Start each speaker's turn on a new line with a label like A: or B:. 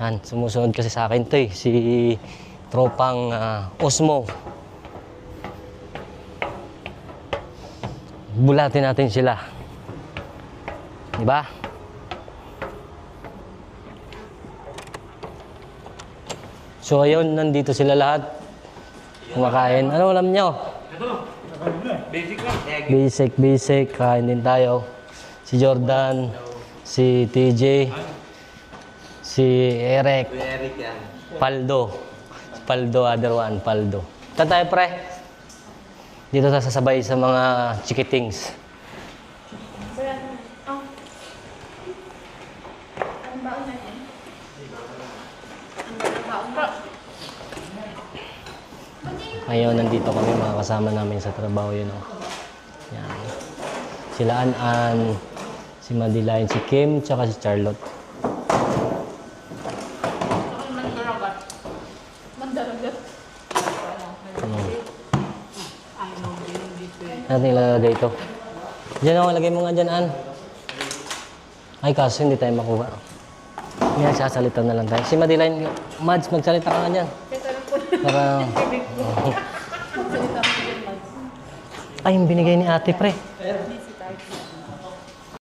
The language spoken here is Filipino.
A: Yan, sumusunod kasi sa akin to eh. Si tropang Osmo. Bulatin natin sila. Diba? So ayun, nandito sila lahat. Kumakain. Ano alam nyo?
B: Basic lang.
A: Basic. Kain din tayo. Si Jordan, si TJ, si Eric,
B: yan.
A: Paldo. Paldo, other one, Paldo. Saan tayo, pre? Dito tayo sasabay sa mga chikitings. Ngayon, nandito kami mga kasama namin sa trabaho yun. Oh. Yan. Sila An, si Madiline, si Kim, tsaka si Charlotte. Natin ilalagay ito. Diyan ako, lagay mo nga dyan, An. Ay, kaso hindi tayo makuha. Yan, sasalita na lang tayo. Si Madiline, Mads, magsalita ka nga dyan. Para... Ay, yung binigay ni ate, pre.